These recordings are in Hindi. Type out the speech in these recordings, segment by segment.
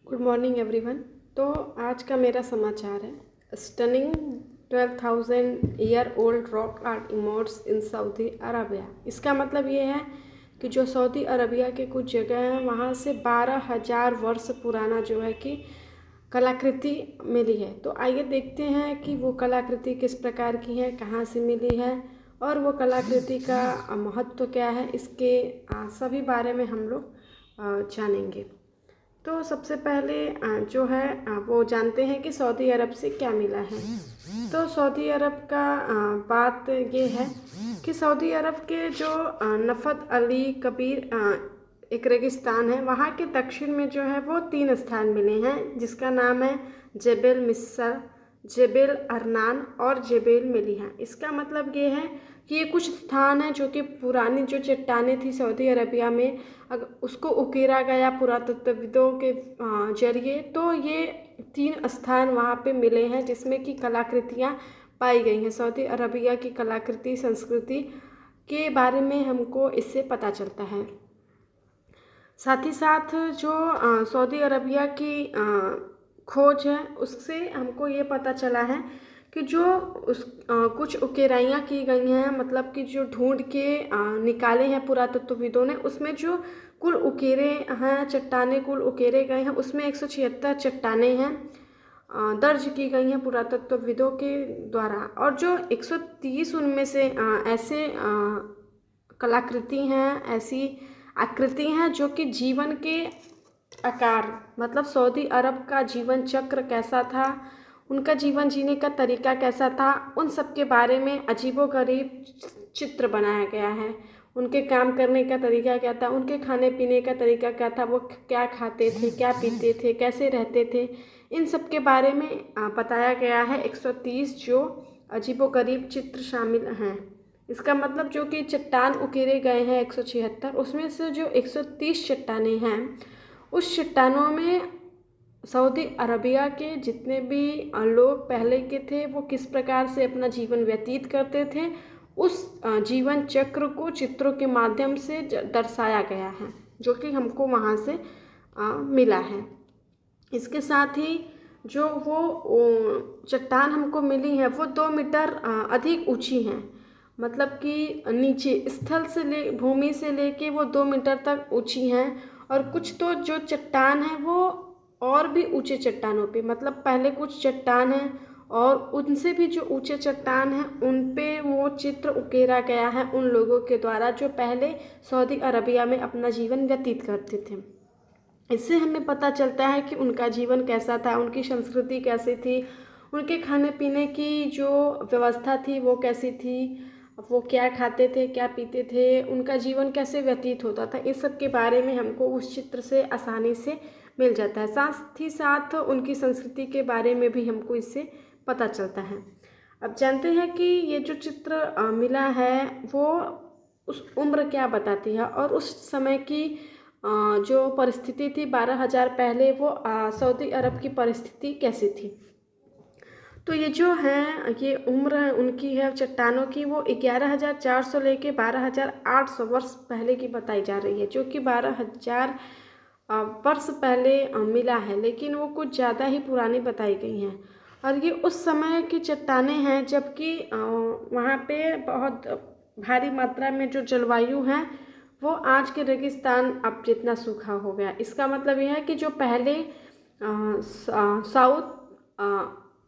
Good morning everyone. तो आज का मेरा समाचार है stunning 12,000 year old rock art emotes in Saudi Arabia. इसका मतलब ये है कि जो सऊदी अरबिया के कुछ जगह हैं वहाँ से 12,000 वर्ष पुराना जो है कि कलाकृति मिली है। तो आइए देखते हैं कि वो कलाकृति किस प्रकार की है, कहाँ से मिली है और वो कलाकृति का महत्व क्या है, इसके सभी बारे में हम लोग जानेंगे। तो सबसे पहले जो है वो जानते हैं कि सऊदी अरब से क्या मिला है। तो सऊदी अरब का बात ये है कि सऊदी अरब के जो नफ़त अली कबीर एक रेगिस्तान है, वहाँ के दक्षिण में जो है वो 3 स्थान मिले हैं, जिसका नाम है जेबेल मिस्र, जेबेल अरनान और जेबेल मेलिहा। इसका मतलब ये है कि ये कुछ स्थान हैं जो कि पुरानी जो चट्टानें थी सऊदी अरबिया में, अगर उसको उकेरा गया पुरातत्वविदों के जरिए, तो ये 3 स्थान वहाँ पे मिले हैं जिसमें कि कलाकृतियाँ पाई गई हैं। सऊदी अरबिया की कलाकृति संस्कृति के बारे में हमको इससे पता चलता है। साथ ही साथ जो सऊदी अरबिया की खोज है उससे हमको ये पता चला है कि जो कुछ उकेराइयाँ की गई हैं, मतलब कि जो ढूंढ के निकाले हैं पुरातत्वविदों ने, उसमें जो कुल उकेरे हैं चट्टानें कुल उकेरे गए हैं उसमें 176 चट्टानें हैं दर्ज की गई हैं पुरातत्वविदों के द्वारा, और जो 130 उनमें से ऐसे कलाकृति हैं, ऐसी आकृति हैं जो कि जीवन के आकार, मतलब सऊदी अरब का जीवन चक्र कैसा था, उनका जीवन जीने का तरीका कैसा था, उन सब के बारे में अजीबोगरीब चित्र बनाया गया है। उनके काम करने का तरीका क्या था, उनके खाने पीने का तरीका क्या था, वो क्या खाते थे, क्या पीते थे, कैसे रहते थे, इन सब के बारे में बताया गया है। 130 जो अजीबोगरीब चित्र शामिल हैं। इसका मतलब जो कि चट्टान उकेरे गए हैं 176, उसमें से जो 130 चट्टानें हैं, उस चट्टानों में सऊदी अरबिया के जितने भी लोग पहले के थे वो किस प्रकार से अपना जीवन व्यतीत करते थे, उस जीवन चक्र को चित्रों के माध्यम से दर्शाया गया है, जो कि हमको वहाँ से मिला है। इसके साथ ही जो वो चट्टान हमको मिली है वो 2 मीटर अधिक ऊंची हैं, मतलब कि नीचे स्थल से भूमि से लेके वो 2 मीटर तक ऊंची हैं। और कुछ तो जो चट्टान है वो और भी ऊंचे चट्टानों पे, मतलब पहले कुछ चट्टान हैं और उनसे भी जो ऊंचे चट्टान हैं उन पे वो चित्र उकेरा गया है उन लोगों के द्वारा जो पहले सऊदी अरबिया में अपना जीवन व्यतीत करते थे। इससे हमें पता चलता है कि उनका जीवन कैसा था, उनकी संस्कृति कैसी थी, उनके खाने पीने की जो व्यवस्था थी वो कैसी थी, वो क्या खाते थे, क्या पीते थे, उनका जीवन कैसे व्यतीत होता था, इस सब के बारे में हमको उस चित्र से आसानी से मिल जाता है। साथ ही साथ उनकी संस्कृति के बारे में भी हमको इससे पता चलता है। अब जानते हैं कि ये जो चित्र मिला है वो उस उम्र क्या बताती है और उस समय की जो परिस्थिति थी 12,000 पहले, वो सऊदी अरब की परिस्थिति कैसी थी। तो ये जो है ये उम्र उनकी है चट्टानों की, वो 11,400 लेके 12,800 वर्ष पहले की बताई जा रही है, जो कि 12,000 वर्ष पहले मिला है, लेकिन वो कुछ ज़्यादा ही पुरानी बताई गई हैं। और ये उस समय की चट्टानें हैं जबकि वहाँ पे बहुत भारी मात्रा में जो जलवायु है वो आज के रेगिस्तान अब जितना सूखा हो गया। इसका मतलब यह है कि जो पहले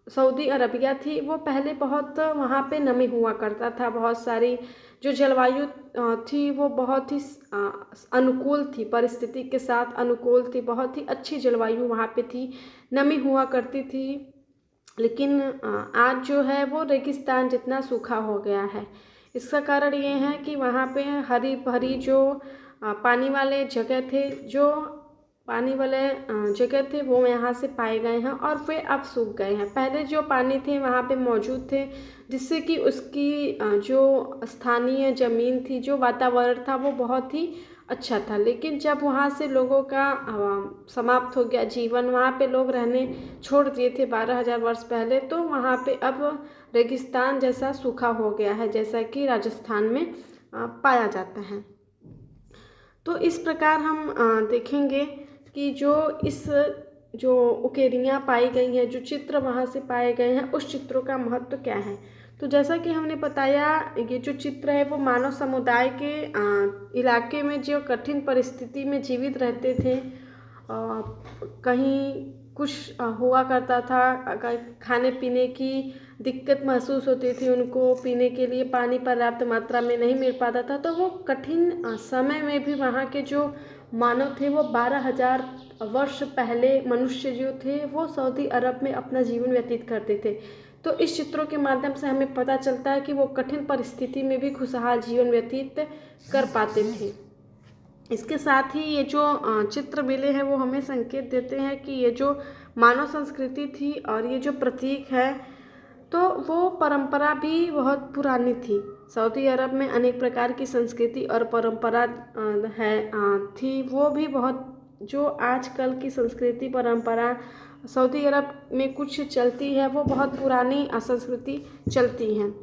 सऊदी अरबिया थी वो पहले बहुत वहाँ पे नमी हुआ करता था, बहुत सारी जो जलवायु थी वो बहुत ही अनुकूल थी, परिस्थिति के साथ अनुकूल थी, बहुत ही अच्छी जलवायु वहाँ पे थी, नमी हुआ करती थी। लेकिन आज जो है वो रेगिस्तान जितना सूखा हो गया है। इसका कारण ये है कि वहाँ पे हरी भरी जो पानी वाले जगह थे, जो पानी वाले जगह थे वो यहाँ से पाए गए हैं और वे अब सूख गए हैं। पहले जो पानी थे वहाँ पे मौजूद थे, जिससे कि उसकी जो स्थानीय ज़मीन थी, जो वातावरण था वो बहुत ही अच्छा था। लेकिन जब वहाँ से लोगों का समाप्त हो गया जीवन, वहाँ पे लोग रहने छोड़ दिए थे 12,000 वर्ष पहले, तो वहाँ पे अब रेगिस्तान जैसा सूखा हो गया है, जैसा कि राजस्थान में पाया जाता है। तो इस प्रकार हम देखेंगे कि जो इस जो उकेरियाँ पाई गई हैं, जो चित्र वहाँ से पाए गए हैं, उस चित्रों का महत्व क्या है। तो जैसा कि हमने बताया, ये जो चित्र है वो मानव समुदाय के इलाके में जो कठिन परिस्थिति में जीवित रहते थे, कहीं कुछ हुआ करता था, अगर खाने पीने की दिक्कत महसूस होती थी, उनको पीने के लिए पानी पर्याप्त मात्रा में नहीं मिल पाता था, तो वो कठिन समय में भी वहाँ के जो मानव थे वो 12,000 वर्ष पहले मनुष्य जो थे वो सऊदी अरब में अपना जीवन व्यतीत करते थे। तो इस चित्रों के माध्यम से हमें पता चलता है कि वो कठिन परिस्थिति में भी खुशहाल जीवन व्यतीत कर पाते थे। इसके साथ ही ये जो चित्र मिले हैं वो हमें संकेत देते हैं कि ये जो मानव संस्कृति थी और ये जो प्रतीक है, तो वो परंपरा भी बहुत पुरानी थी। सऊदी अरब में अनेक प्रकार की संस्कृति और परंपरा थी, वो भी बहुत, जो आजकल की संस्कृति परंपरा सऊदी अरब में कुछ चलती है वो बहुत पुरानी संस्कृति चलती हैं।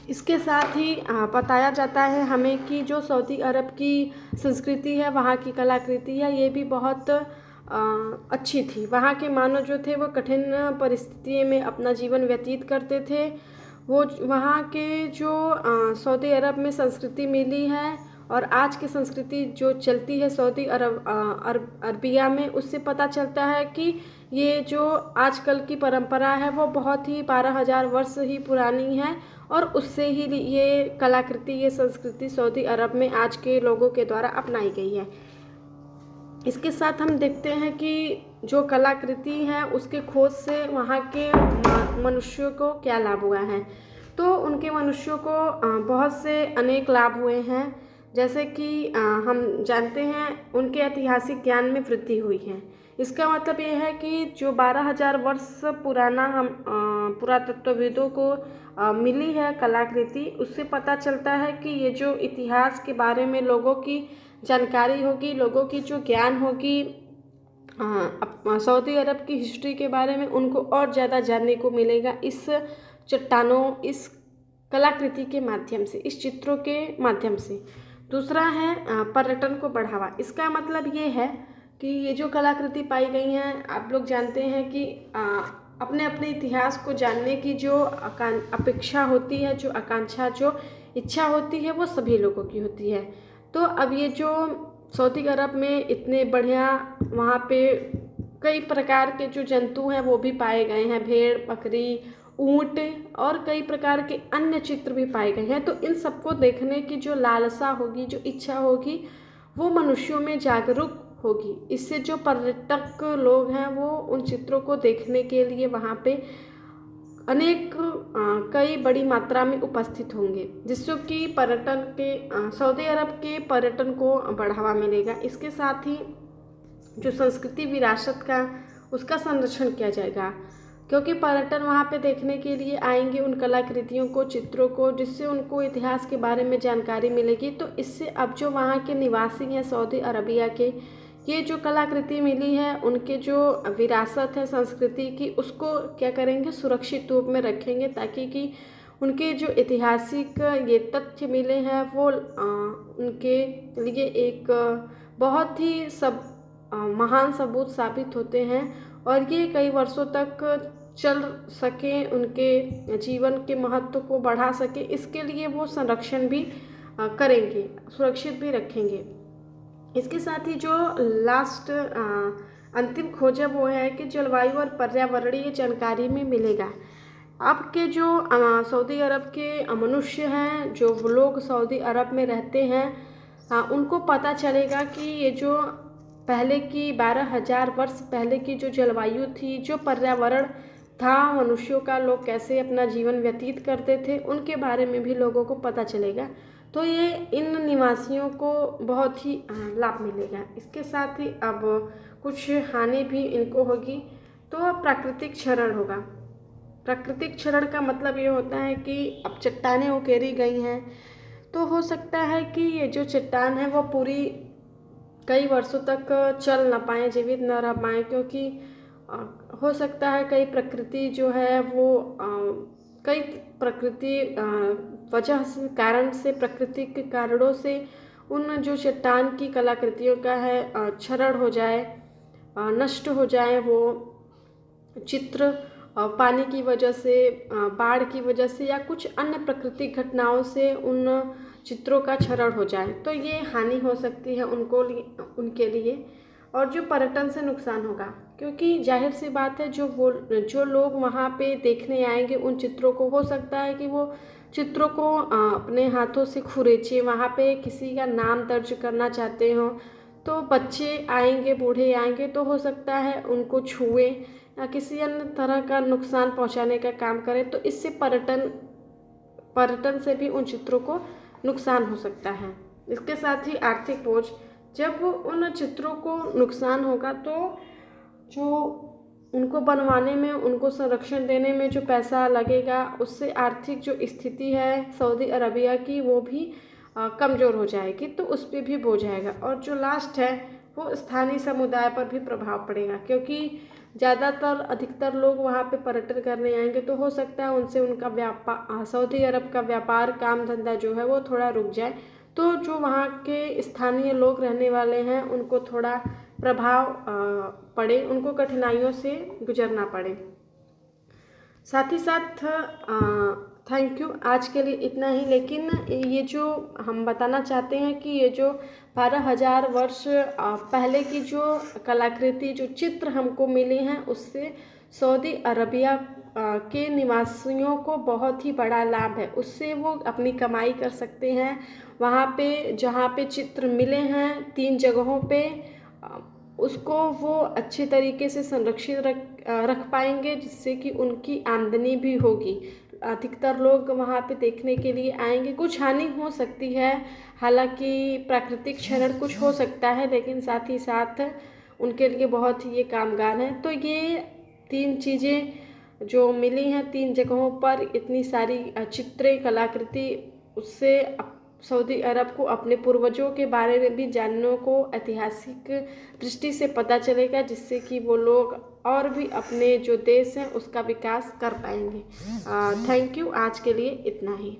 इसके साथ ही बताया जाता है हमें कि जो सऊदी अरब की संस्कृति है, वहाँ की कलाकृति है, ये भी बहुत अच्छी थी। वहाँ के मानव जो थे वो कठिन परिस्थिति में अपना जीवन व्यतीत करते थे। वो वहाँ के जो सऊदी अरब में संस्कृति मिली है और आज की संस्कृति जो चलती है सऊदी अरबिया में, उससे पता चलता है कि ये जो आजकल की परंपरा है वो बहुत ही 12,000 वर्ष ही पुरानी है और उससे ही ये कलाकृति, ये संस्कृति सऊदी अरब में आज के लोगों के द्वारा अपनाई गई है। इसके साथ हम देखते हैं कि जो कलाकृति है उसके खोज से वहाँ के मनुष्यों को क्या लाभ हुआ है। तो उनके मनुष्यों को बहुत से अनेक लाभ हुए हैं। जैसे कि हम जानते हैं उनके ऐतिहासिक ज्ञान में वृद्धि हुई है। इसका मतलब ये है कि जो 12,000 वर्ष पुराना हम पुरातत्वविदों को मिली है कलाकृति, उससे पता चलता है कि ये जो इतिहास के बारे में लोगों की जानकारी होगी, लोगों की जो ज्ञान होगी सऊदी अरब की हिस्ट्री के बारे में, उनको और ज़्यादा जानने को मिलेगा इस चट्टानों, इस कलाकृति के माध्यम से, इस चित्रों के माध्यम से। दूसरा है पर्यटन को बढ़ावा। इसका मतलब ये है कि ये जो कलाकृति पाई गई हैं, आप लोग जानते हैं कि अपने अपने इतिहास को जानने की जो अपेक्षा होती है, जो आकांक्षा, जो इच्छा होती है, वो सभी लोगों की होती है। तो अब ये जो सऊदी अरब में इतने बढ़िया, वहाँ पे कई प्रकार के जो जंतु हैं वो भी पाए गए हैं, भेड़, बकरी, ऊँट और कई प्रकार के अन्य चित्र भी पाए गए हैं। तो इन सबको देखने की जो लालसा होगी, जो इच्छा होगी, वो मनुष्यों में जागरूक होगी। इससे जो पर्यटक लोग हैं वो उन चित्रों को देखने के लिए वहाँ पे अनेक कई बड़ी मात्रा में उपस्थित होंगे, जिससे कि पर्यटन के सऊदी अरब के पर्यटन को बढ़ावा मिलेगा। इसके साथ ही जो संस्कृति विरासत का, उसका संरक्षण किया जाएगा, क्योंकि पर्यटन वहाँ पे देखने के लिए आएंगे उन कलाकृतियों को, चित्रों को, जिससे उनको इतिहास के बारे में जानकारी मिलेगी। तो इससे अब जो वहाँ के निवासी हैं सऊदी अरबिया के, ये जो कलाकृति मिली है, उनके जो विरासत है संस्कृति की, उसको क्या करेंगे, सुरक्षित रूप में रखेंगे, ताकि कि उनके जो ऐतिहासिक ये तथ्य मिले हैं वो उनके लिए एक बहुत ही महान सबूत साबित होते हैं और ये कई वर्षों तक चल सके, उनके जीवन के महत्व को बढ़ा सके, इसके लिए वो संरक्षण भी करेंगे, सुरक्षित भी रखेंगे। इसके साथ ही जो लास्ट अंतिम खोज है वो है कि जलवायु और पर्यावरणीय जानकारी में मिलेगा। अब के जो सऊदी अरब के मनुष्य हैं, जो लोग सऊदी अरब में रहते हैं, उनको पता चलेगा कि ये जो पहले की 12,000 वर्ष पहले की जो जलवायु थी, जो पर्यावरण था मनुष्यों का, लोग कैसे अपना जीवन व्यतीत करते थे, उनके बारे में भी लोगों को पता चलेगा। तो ये इन निवासियों को बहुत ही लाभ मिलेगा। इसके साथ ही अब कुछ हानि भी इनको होगी। तो प्राकृतिक क्षरण होगा। प्राकृतिक क्षरण का मतलब ये होता है कि अब चट्टानें उकेरी गई हैं, तो हो सकता है कि ये जो चट्टान है वो पूरी कई वर्षों तक चल ना पाएँ, जीवित न रह पाएँ, क्योंकि हो सकता है कई प्रकृति जो है वो कई प्रकृति वजह से, कारण से, प्राकृतिक कारणों से उन जो चट्टान की कलाकृतियों का है क्षरण हो जाए। नष्ट हो जाएं वो चित्र पानी की वजह से, बाढ़ की वजह से या कुछ अन्य प्राकृतिक घटनाओं से उन चित्रों का क्षरण हो जाए, तो ये हानि हो सकती है उनके लिए। और जो पर्यटन से नुकसान होगा, क्योंकि जाहिर सी बात है जो लोग वहाँ पे देखने आएंगे उन चित्रों को, हो सकता है कि वो चित्रों को अपने हाथों से खुरेचे, वहाँ पे किसी का नाम दर्ज करना चाहते हो, तो बच्चे आएंगे, बूढ़े आएंगे, तो हो सकता है उनको छुए या किसी अन्य तरह का नुकसान पहुँचाने का काम करें, तो इससे पर्यटन से भी उन चित्रों को नुकसान हो सकता है। इसके साथ ही आर्थिक बोझ, जब उन चित्रों को नुकसान होगा तो जो उनको बनवाने में, उनको संरक्षण देने में जो पैसा लगेगा, उससे आर्थिक जो स्थिति है सऊदी अरबिया की वो भी कमज़ोर हो जाएगी, तो उस पर भी बोझ आएगा। और जो लास्ट है वो स्थानीय समुदाय पर भी प्रभाव पड़ेगा, क्योंकि अधिकतर लोग वहाँ पे पर्यटन करने आएंगे, तो हो सकता है उनसे उनका व्यापार, सऊदी अरब का व्यापार काम धंधा जो है वो थोड़ा रुक जाए, तो जो वहाँ के स्थानीय लोग रहने वाले हैं उनको थोड़ा प्रभाव पड़े, उनको कठिनाइयों से गुजरना पड़े। साथ ही साथ थैंक यू, आज के लिए इतना ही। लेकिन ये जो हम बताना चाहते हैं कि ये जो 12,000 वर्ष पहले की जो कलाकृति, जो चित्र हमको मिली हैं, उससे सऊदी अरबिया के निवासियों को बहुत ही बड़ा लाभ है। उससे वो अपनी कमाई कर सकते हैं। वहाँ पे जहाँ पे चित्र मिले हैं 3 जगहों पे, उसको वो अच्छे तरीके से संरक्षित रख पाएंगे, जिससे कि उनकी आमदनी भी होगी। अधिकतर लोग वहाँ पे देखने के लिए आएंगे। कुछ हानि हो सकती है, हालांकि प्राकृतिक क्षरण कुछ हो सकता है, लेकिन साथ ही साथ उनके लिए बहुत ही ये कामगार हैं। तो ये 3 चीज़ें जो मिली हैं 3 जगहों पर, इतनी सारी चित्रें, कलाकृति, उससे सऊदी अरब को अपने पूर्वजों के बारे में भी जानने को ऐतिहासिक दृष्टि से पता चलेगा, जिससे कि वो लोग और भी अपने जो देश हैं उसका विकास कर पाएंगे। थैंक यू, आज के लिए इतना ही।